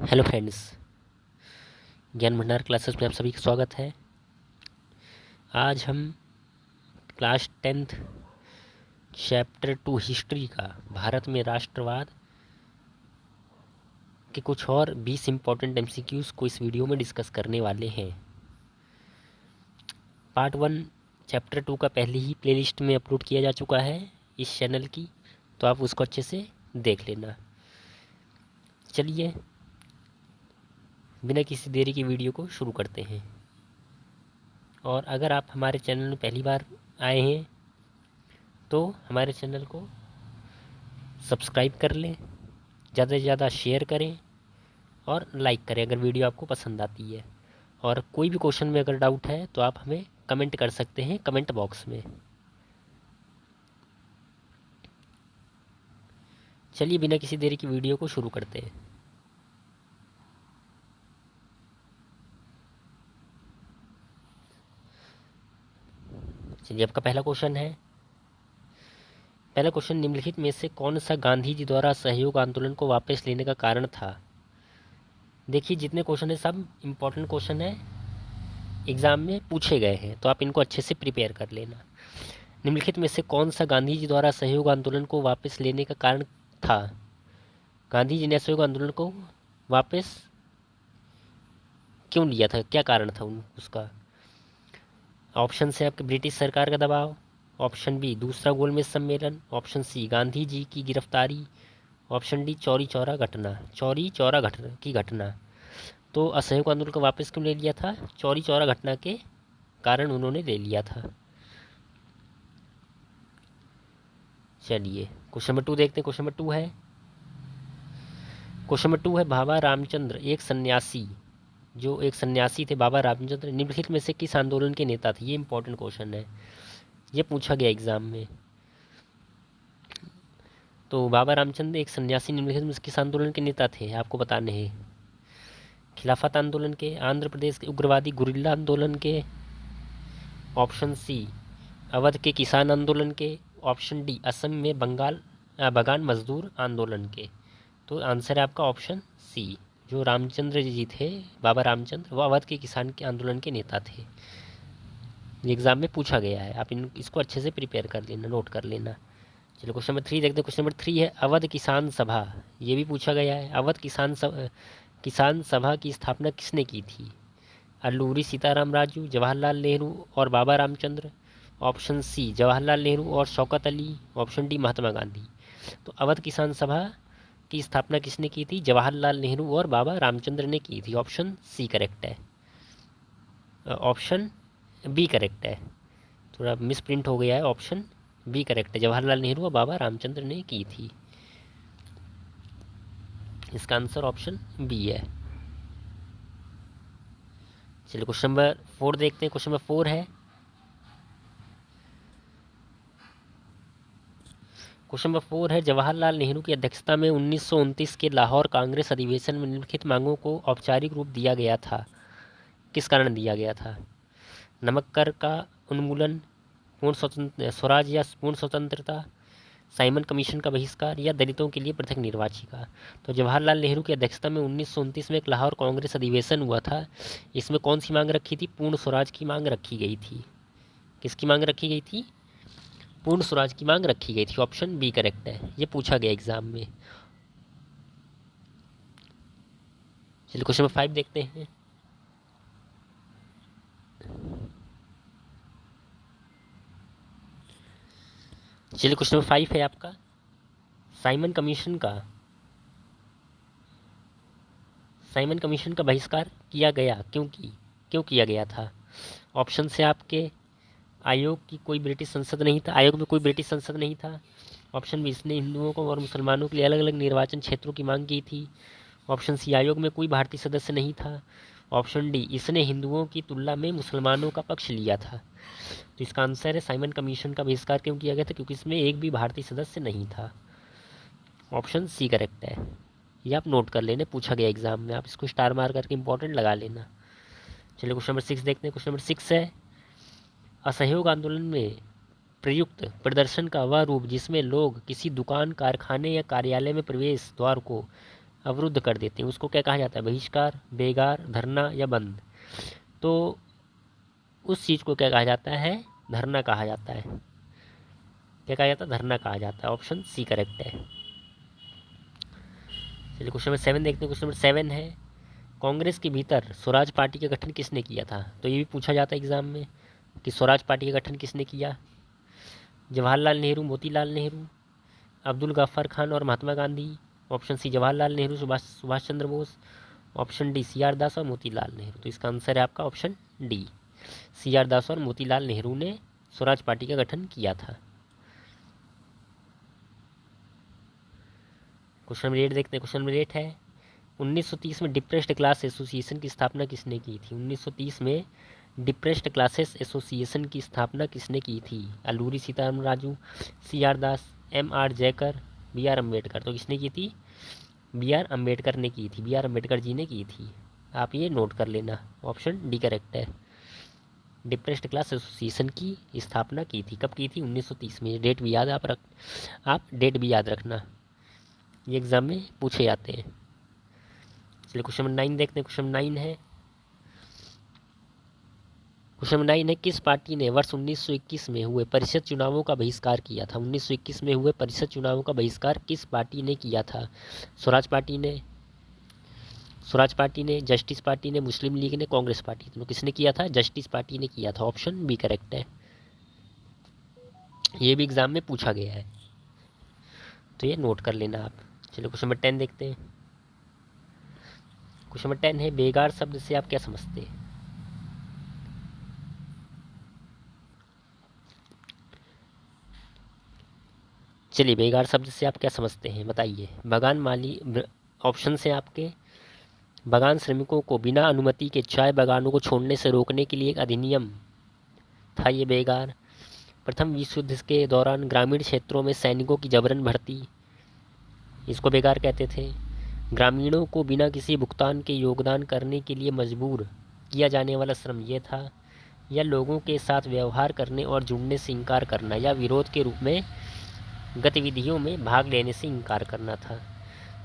Hello friends, ज्ञान भंडार classes में आप सभी का स्वागत है। आज हम क्लास 10th चैप्टर 2 हिस्ट्री का भारत में राष्ट्रवाद के कुछ और 20 इम्पोर्टेंट एमसीक्यूज़ को इस वीडियो में डिस्कस करने वाले हैं। पार्ट 1 चैप्टर 2 का पहले ही प्लेलिस्ट में अपलोड किया जा चुका है इस चैनल की, तो आप उसको अच्छे से देख लेना। चलिए बिना किसी देरी की वीडियो को शुरू करते हैं। और अगर आप हमारे चैनल में पहली बार आए हैं तो हमारे चैनल को सब्सक्राइब कर लें, ज़्यादा से ज़्यादा शेयर करें और लाइक करें अगर वीडियो आपको पसंद आती है। और कोई भी क्वेश्चन में अगर डाउट है तो आप हमें कमेंट कर सकते हैं कमेंट बॉक्स में। चलिए बिना किसी देरी की वीडियो को शुरू करते हैं। चलिए, आपका पहला क्वेश्चन है। पहला क्वेश्चन, निम्नलिखित में से कौन सा गांधी जी द्वारा सहयोग आंदोलन को वापस लेने का कारण था? देखिए, जितने क्वेश्चन है सब इम्पोर्टेंट क्वेश्चन है, एग्ज़ाम में पूछे गए हैं, तो आप इनको अच्छे से प्रिपेयर कर लेना। निम्नलिखित में से कौन सा गांधी जी द्वारा सहयोग आंदोलन को वापस लेने का कारण था? गांधी जी ने असहयोग आंदोलन को वापस क्यों लिया था, क्या कारण था उसका? ऑप्शन से आपके ब्रिटिश सरकार का दबाव, ऑप्शन बी दूसरा गोलमेज सम्मेलन, ऑप्शन सी गांधी जी की गिरफ्तारी, ऑप्शन डी चौरी चौरा घटना की घटना। तो असहयोग आंदोलन को वापस क्यों ले लिया था? चौरी चौरा घटना के कारण उन्होंने ले लिया था। चलिए क्वेश्चन नंबर 2 देखते हैं। क्वेश्चन नंबर 2 है, बाबा रामचंद्र एक सन्यासी थे बाबा रामचंद्र, निम्नलिखित में से किस आंदोलन के नेता थे? ये इंपॉर्टेंट क्वेश्चन है, ये पूछा गया एग्जाम में। तो बाबा रामचंद्र एक सन्यासी निम्नलिखित में से किस आंदोलन के नेता थे? आपको बताने हैं। खिलाफत आंदोलन के, आंध्र प्रदेश के उग्रवादी गुरिल्ला आंदोलन के, ऑप्शन सी अवध के किसान आंदोलन के, ऑप्शन डी असम में बगान मजदूर आंदोलन के। तो आंसर है आपका ऑप्शन सी। जो रामचंद्र जी थे, बाबा रामचंद्र, वो अवध के किसान के आंदोलन के नेता थे। एग्जाम में पूछा गया है, आप इसको अच्छे से प्रिपेयर कर लेना, नोट कर लेना। चलो क्वेश्चन नंबर 3 देखते हैं। क्वेश्चन नंबर 3 है, अवध किसान सभा, ये भी पूछा गया है। अवध किसान सभा की स्थापना किसने की थी? अल्लूरी सीताराम राजू, जवाहरलाल नेहरू और बाबा रामचंद्र, ऑप्शन सी जवाहरलाल नेहरू और शौकत अली, ऑप्शन डी महात्मा गांधी। तो अवध किसान सभा की स्थापना किसने की थी? जवाहरलाल नेहरू और बाबा रामचंद्र ने की थी। ऑप्शन सी करेक्ट है, ऑप्शन बी करेक्ट है, थोड़ा मिस प्रिंट हो गया है। ऑप्शन बी करेक्ट है, जवाहरलाल नेहरू और बाबा रामचंद्र ने की थी। इसका आंसर ऑप्शन बी है। चलिए क्वेश्चन नंबर 4 देखते हैं। क्वेश्चन नंबर 4 है, जवाहरलाल नेहरू की अध्यक्षता में 1929 के लाहौर कांग्रेस अधिवेशन में निम्नलिखित मांगों को औपचारिक रूप दिया गया था। किस कारण दिया गया था? नमक कर का उन्मूलन, पूर्ण स्वराज या पूर्ण स्वतंत्रता, साइमन कमीशन का बहिष्कार या दलितों के लिए पृथक निर्वाचिका। तो जवाहरलाल नेहरू की अध्यक्षता में 1929 में एक लाहौर कांग्रेस अधिवेशन हुआ था। इसमें कौन सी मांग रखी थी? पूर्ण स्वराज की मांग रखी गई थी। किसकी मांग रखी गई थी? पूर्ण स्वराज की मांग रखी गई थी। ऑप्शन बी करेक्ट है, ये पूछा गया एग्जाम में। चलिए क्वेश्चन नंबर 5 देखते हैं। चलिए क्वेश्चन नंबर 5 है आपका, साइमन कमीशन का बहिष्कार किया गया क्यों किया गया था? ऑप्शन से आपके आयोग में कोई ब्रिटिश संसद नहीं था। ऑप्शन बी, इसने हिंदुओं को और मुसलमानों के लिए अलग अलग निर्वाचन क्षेत्रों की मांग की थी। ऑप्शन सी, आयोग में कोई भारतीय सदस्य नहीं था। ऑप्शन डी, इसने हिंदुओं की तुलना में मुसलमानों का पक्ष लिया था। तो इसका आंसर है, साइमन कमीशन का बहिष्कार क्यों किया गया था? क्योंकि इसमें एक भी भारतीय सदस्य नहीं था। ऑप्शन सी करेक्ट है, ये आप नोट कर लेना, पूछा गया एग्जाम में, आप इसको स्टार मार करके इंपॉर्टेंट लगा लेना। चलिए क्वेश्चन नंबर 6 देखते हैं। क्वेश्चन नंबर 6 है, असहयोग आंदोलन में प्रयुक्त प्रदर्शन का वह रूप जिसमें लोग किसी दुकान, कारखाने या कार्यालय में प्रवेश द्वार को अवरुद्ध कर देते हैं उसको क्या कहा जाता है? बहिष्कार, बेगार, धरना या बंद। तो उस चीज़ को क्या कहा जाता है? धरना कहा जाता है। क्या कहा जाता है? धरना कहा जाता है। ऑप्शन सी करेक्ट है। चलिए क्वेश्चन नंबर 7 देखते हैं। क्वेश्चन नंबर 7 है, कांग्रेस के भीतर स्वराज पार्टी का गठन किसने किया था? तो ये भी पूछा जाता है एग्जाम में कि स्वराज पार्टी का गठन किसने किया? जवाहरलाल नेहरू, मोतीलाल नेहरू, अब्दुल गफ्फार खान और Mahatma Gandhi. Option C Jawaharlal Nehru, Subhash Chandra Bose. Option D C R Das और मोतीलाल नेहरू। तो इसका आंसर है आपका option D, C R Das और मोतीलाल नेहरू ने स्वराज पार्टी का गठन किया था। क्वेश्चन नंबर 8 देखते हैं। क्वेश्चन नंबर 8 है, 1930 में डिप्रेस्ड क्लास एसोसिएशन की स्थापना किसने की थी? 1930 में डिप्रेस्ड क्लासेस एसोसिएशन की स्थापना किसने की थी? Alluri Sitarama Raju, C R Das, M R Jayakar, B R Ambedkar. तो किसने की थी? बी आर अम्बेडकर ने की थी, बी आर अम्बेडकर जी ने की थी। आप ये नोट कर लेना, ऑप्शन डी करेक्ट है। डिप्रेस्ड क्लास एसोसिएशन की स्थापना की थी, कब की थी? 1930 में। डेट भी याद आप डेट भी याद रखना, ये एग्जाम में पूछे जाते हैं। चलिए क्वेश्चन नंबर 9 देखते हैं। क्वेश्चन नंबर 9 है, क्वेश्चन नंबर 9 है, किस पार्टी ने वर्ष 1921 में हुए परिषद चुनावों का बहिष्कार किया था? 1921 में हुए परिषद चुनावों का बहिष्कार किस पार्टी ने किया था? स्वराज पार्टी ने, जस्टिस पार्टी ने, मुस्लिम लीग ने, कांग्रेस पार्टी। तो किसने किया था? जस्टिस पार्टी ने किया था। ऑप्शन बी करेक्ट है। ये भी एग्जाम में पूछा गया है, तो ये नोट कर लेना आप। चलो क्वेश्चन नंबर 10 देखते हैं। क्वेश्चन नंबर 10 है, बेगार शब्द से आप क्या समझते हैं? चलिए, बेगार शब्द से आप क्या समझते हैं बताइए। बागान माली, ऑप्शन से आपके, बागान श्रमिकों को बिना अनुमति के चाय बागानों को छोड़ने से रोकने के लिए एक अधिनियम था ये बेगार। प्रथम विश्व युद्ध के दौरान ग्रामीण क्षेत्रों में सैनिकों की जबरन भर्ती, इसको बेगार कहते थे। ग्रामीणों को बिना किसी भुगतान के योगदान करने के लिए मजबूर किया जाने वाला श्रम ये था। या लोगों के साथ व्यवहार करने और जुड़ने से इनकार करना, या विरोध के रूप में गतिविधियों में भाग लेने से इनकार करना था।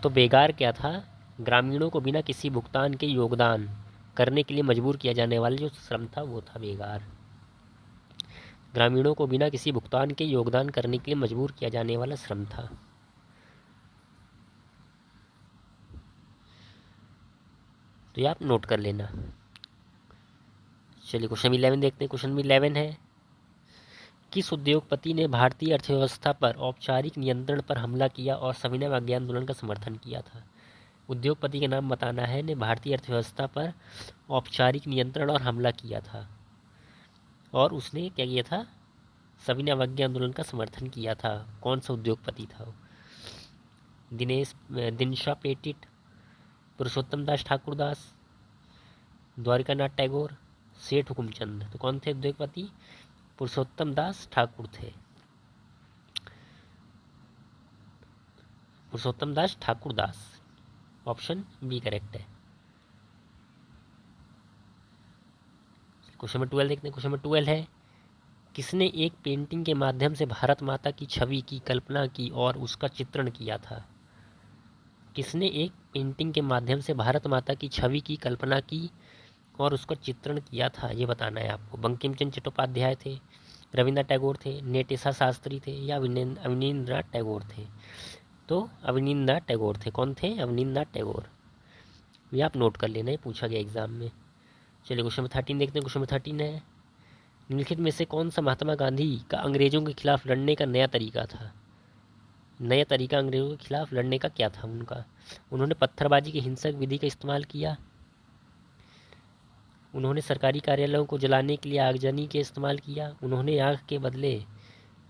तो बेगार क्या था? ग्रामीणों को बिना किसी भुगतान के योगदान करने के लिए मजबूर किया जाने वाला जो श्रम था वो था बेगार। ग्रामीणों को बिना किसी भुगतान के योगदान करने के लिए मजबूर किया जाने वाला श्रम था। तो ये आप नोट कर लेना। चलिए क्वेश्चन 11 देखते हैं। क्वेश्चन 11 है, किस उद्योगपति ने भारतीय अर्थव्यवस्था पर औपचारिक नियंत्रण पर हमला किया और सविनय अवज्ञा आंदोलन का समर्थन किया था? उद्योगपति का नाम बताना है, ने भारतीय अर्थव्यवस्था पर औपचारिक नियंत्रण और हमला किया था, और उसने क्या किया था? सविनय अवज्ञा आंदोलन का समर्थन किया था। कौन सा उद्योगपति था? दिनशा पेटिट, पुरुषोत्तम दास ठाकुरदास, द्वारिकानाथ टैगोर, सेठ हुकुमचंद। तो कौन थे उद्योगपति? पुरुषोत्तम दास ठाकुर थे, पुरुषोत्तम दास Thakur Das. Option B correct है। क्वेश्चन नंबर 12 देखते हैं। क्वेश्चन नंबर 12 है, किसने एक पेंटिंग के माध्यम से भारत माता की छवि की कल्पना की और उसका चित्रण किया था? किसने एक पेंटिंग के माध्यम से भारत माता की छवि की कल्पना की और उसका चित्रण किया था, ये बताना है आपको। बंकिम चंद्र चट्टोपाध्याय थे, रविन्द्रनाथ टैगोर थे, नेटेशा शास्त्री थे, या अवनींद्रनाथ टैगोर थे? तो अवनींद्रनाथ टैगोर थे। कौन थे? अवनींद्रनाथ टैगोर। ये आप नोट कर लेना, ये पूछा गया एग्जाम में। चलिए क्वेश्चन नंबर 13 देखते हैं। क्वेश्चन नंबर 13 है, निम्नलिखित में से कौन सा महात्मा गांधी का अंग्रेजों के खिलाफ लड़ने का नया तरीका था? नया तरीका अंग्रेजों के खिलाफ लड़ने का क्या था उनका? उन्होंने पत्थरबाजी की हिंसक विधि का इस्तेमाल किया, उन्होंने सरकारी कार्यालयों को जलाने के लिए आगजनी के इस्तेमाल किया, उन्होंने आग के बदले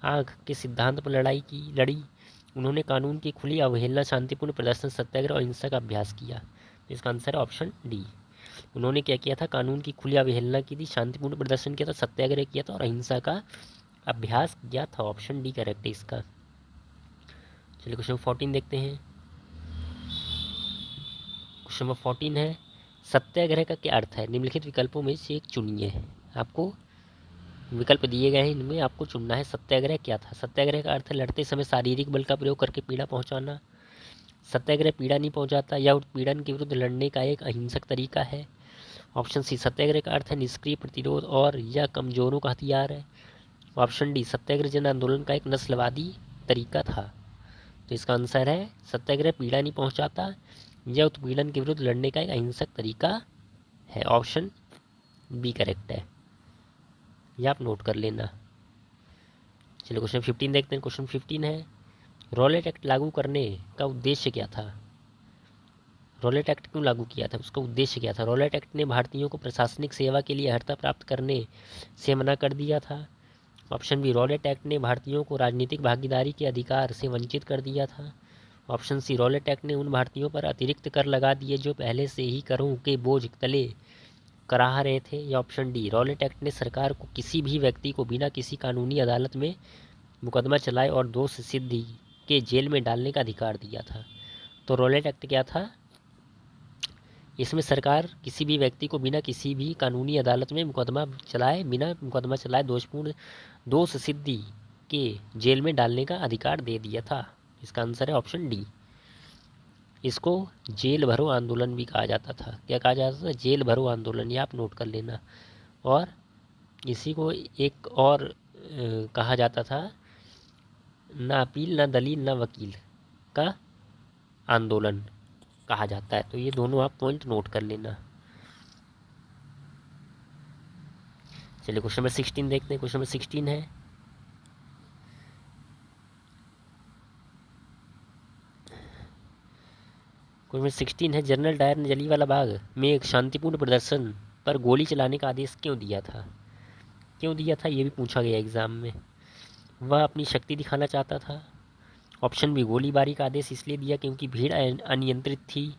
आग के सिद्धांत पर लड़ी, उन्होंने कानून की खुली अवहेलना, शांतिपूर्ण प्रदर्शन, सत्याग्रह और हिंसा का अभ्यास किया। तो इसका आंसर है ऑप्शन डी। उन्होंने क्या किया था? कानून की खुली अवहेलना की थी, शांतिपूर्ण प्रदर्शन किया था, सत्याग्रह किया था और अहिंसा का अभ्यास किया था। ऑप्शन डी करेक्ट है इसका। चलिए क्वेश्चन 14 देखते हैं। क्वेश्चन नंबर 14 है, सत्याग्रह का क्या अर्थ है? निम्नलिखित विकल्पों में से एक चुनिए। आपको विकल्प दिए गए हैं, इनमें आपको चुनना है। सत्याग्रह क्या था? सत्याग्रह का अर्थ है लड़ते समय शारीरिक बल का प्रयोग करके पीड़ा पहुंचाना। सत्याग्रह पीड़ा नहीं पहुंचाता या उत्पीड़न के विरुद्ध लड़ने का एक अहिंसक तरीका है। ऑप्शन सी, सत्याग्रह का अर्थ है निष्क्रिय प्रतिरोध और या कमजोरों का हथियार है। ऑप्शन डी, सत्याग्रह जन आंदोलन का एक नस्लवादी तरीका था। तो इसका आंसर है सत्याग्रह पीड़ा नहीं पहुंचाता या उत्पीड़न के विरुद्ध लड़ने का एक अहिंसक तरीका है। ऑप्शन बी करेक्ट है, यह आप नोट कर लेना। चलिए क्वेश्चन 15 देखते हैं। क्वेश्चन 15 है, रॉलेट एक्ट लागू करने का उद्देश्य क्या था। रॉलेट एक्ट क्यों लागू किया था, उसका उद्देश्य क्या था। रॉलेट एक्ट ने भारतीयों को प्रशासनिक सेवा के लिए अर्हता प्राप्त करने से मना कर दिया था। ऑप्शन बी, रॉलेट एक्ट ने भारतीयों को राजनीतिक भागीदारी के अधिकार से वंचित कर दिया था। ऑप्शन सी, रॉलेट एक्ट ने उन भारतीयों पर अतिरिक्त कर लगा दिए जो पहले से ही करों के बोझ तले कराह रहे थे। या ऑप्शन डी, रॉलेट एक्ट ने सरकार को किसी भी व्यक्ति को बिना किसी कानूनी अदालत में मुकदमा चलाए और दोष सिद्धि के जेल में डालने का अधिकार दिया था। तो रॉलेट एक्ट क्या था, इसमें सरकार किसी भी व्यक्ति को बिना किसी भी कानूनी अदालत में मुकदमा चलाए दोष सिद्धि के जेल में डालने का अधिकार दे दिया था। इसका आंसर है ऑप्शन डी। इसको जेल भरो आंदोलन भी कहा जाता था। क्या कहा जाता था, जेल भरो आंदोलन, ये आप नोट कर लेना। और इसी को एक और कहा जाता था, ना अपील ना दलील ना वकील का आंदोलन कहा जाता है। तो ये दोनों आप पॉइंट नोट कर लेना। चलिए क्वेश्चन नंबर 16 देखते हैं। क्वेश्चन नंबर 16 है, क्वेश्चन नंबर 16 है, जनरल डायर ने जलियांवाला बाग में एक शांतिपूर्ण प्रदर्शन पर गोली चलाने का आदेश क्यों दिया था। क्यों दिया था ये भी पूछा गया एग्जाम में। वह अपनी शक्ति दिखाना चाहता था। ऑप्शन बी, गोलीबारी का आदेश इसलिए दिया क्योंकि भीड़ अनियंत्रित थी।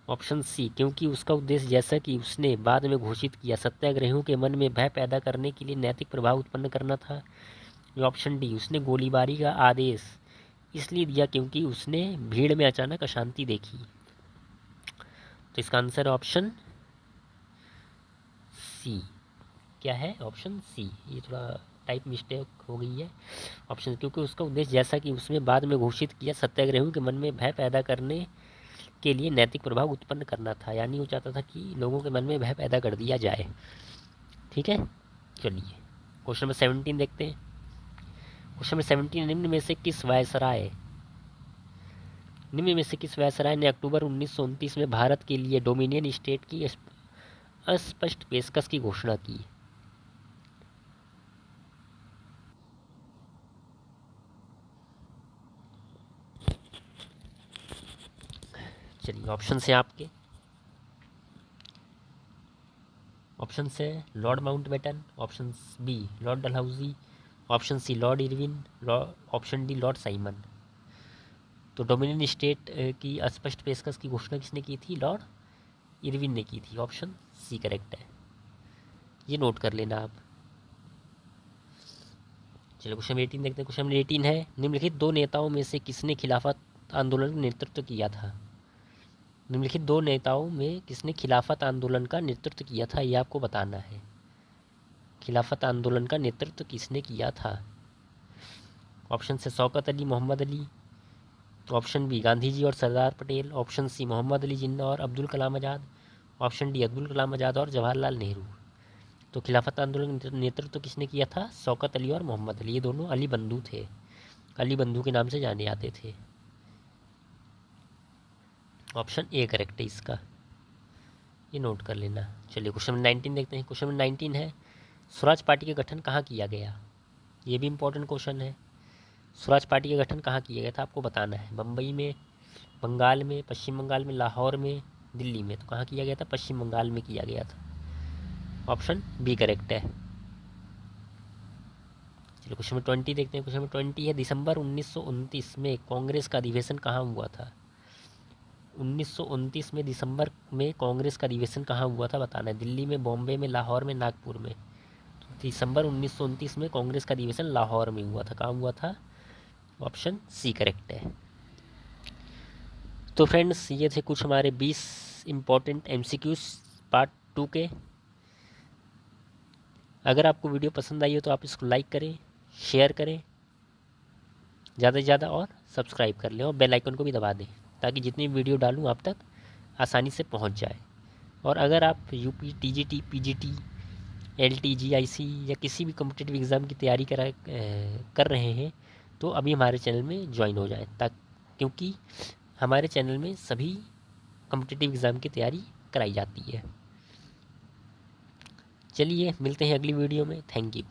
ऑप्शन सी, क्योंकि उसका उद्देश्य जैसा कि उसने बाद में घोषित किया सत्याग्रहियों के मन में भय पैदा करने के लिए नैतिक प्रभाव उत्पन्न करना था। या ऑप्शन डी, उसने गोलीबारी का आदेश इसलिए दिया क्योंकि उसने भीड़ में अचानक अशांति देखी। तो इसका आंसर ऑप्शन सी। क्या है, ऑप्शन सी। ये थोड़ा टाइप मिस्टेक हो गई है। ऑप्शन, क्योंकि उसका उद्देश्य जैसा कि उसने बाद में घोषित किया सत्याग्रहियों के मन में भय पैदा करने के लिए नैतिक प्रभाव उत्पन्न करना था, यानी वो चाहता था कि लोगों के मन में भय पैदा कर दिया जाए। ठीक है, चलिए क्वेश्चन नंबर 17 देखते हैं। क्वेश्चन नंबर 17, निम्न में से किस वायसराय ने अक्टूबर 1929 में भारत के लिए डोमिनियन स्टेट की अस्पष्ट पेशकश की घोषणा की। चलिए ऑप्शन से आपके, ऑप्शन से Lord Mountbatten, option B Lord Dalhousie, option C Lord Irwin, option D Lord Simon. तो डोमिनियन स्टेट की अस्पष्ट पेशकश की घोषणा किसने की थी, लॉर्ड इरविन ने की थी। ऑप्शन सी करेक्ट है, ये नोट कर लेना आप। चलो क्वेश्चन 18 देखते हैं। क्वेश्चन 18 है, निम्नलिखित दो नेताओं में से किसने खिलाफत आंदोलन का नेतृत्व किया था। निम्नलिखित दो नेताओं में किसने खिलाफत आंदोलन का नेतृत्व किया था, ये आपको बताना है। खिलाफत आंदोलन का नेतृत्व किसने किया था। ऑप्शन से शौकत अली, मोहम्मद अली। ऑप्शन बी, गांधी जी और सरदार पटेल। ऑप्शन सी, मोहम्मद अली जिन्ना और अब्दुल कलाम आज़ाद। ऑप्शन डी, अब्दुल कलाम आज़ाद और जवाहरलाल नेहरू। तो खिलाफत आंदोलन का नेतृत्व किसने किया था, शौकत अली और मोहम्मद अली। ये दोनों अली बंधु थे, अली बंधु के नाम से जाने जाते थे। ऑप्शन ए करेक्ट है इसका, ये नोट कर लेना। चलिए क्वेश्चन 19 देखते हैं। क्वेश्चन 19 है, स्वराज पार्टी का गठन कहाँ किया गया। ये भी इम्पोर्टेंट क्वेश्चन है। स्वराज पार्टी का गठन कहाँ किया गया था, आपको बताना है। बम्बई में, बंगाल में, पश्चिम बंगाल में, लाहौर में, दिल्ली में। तो कहाँ किया गया था, पश्चिम बंगाल में किया गया था। ऑप्शन बी करेक्ट है। चलिए क्वेश्चन नंबर 20 देखते हैं। क्वेश्चन नंबर 20 है, दिसंबर 1929 में कांग्रेस का अधिवेशन कहाँ हुआ था। 1929 में दिसंबर में कांग्रेस का अधिवेशन कहाँ हुआ था, बताना है। दिल्ली में, बॉम्बे में, लाहौर में, नागपुर में। तो दिसंबर 1929 में कांग्रेस का अधिवेशन लाहौर में हुआ था। कहाँ हुआ था, ऑप्शन सी करेक्ट है। तो फ्रेंड्स, ये थे कुछ हमारे 20 इम्पोर्टेंट MCQs पार्ट 2 के। अगर आपको वीडियो पसंद आई हो तो आप इसको लाइक करें, शेयर करें ज़्यादा से ज़्यादा और सब्सक्राइब कर लें और बेल आइकन को भी दबा दें, ताकि जितनी वीडियो डालूँ आप तक आसानी से पहुंच जाए। और अगर आप UP, TGT, PGT, LT, GIC या किसी भी कॉम्पिटिटिव एग्ज़ाम की तैयारी कर रहे हैं तो अभी हमारे चैनल में ज्वाइन हो जाए, क्योंकि हमारे चैनल में सभी कॉम्पिटिटिव एग्ज़ाम की तैयारी कराई जाती है। चलिए मिलते हैं अगली वीडियो में। Thank you.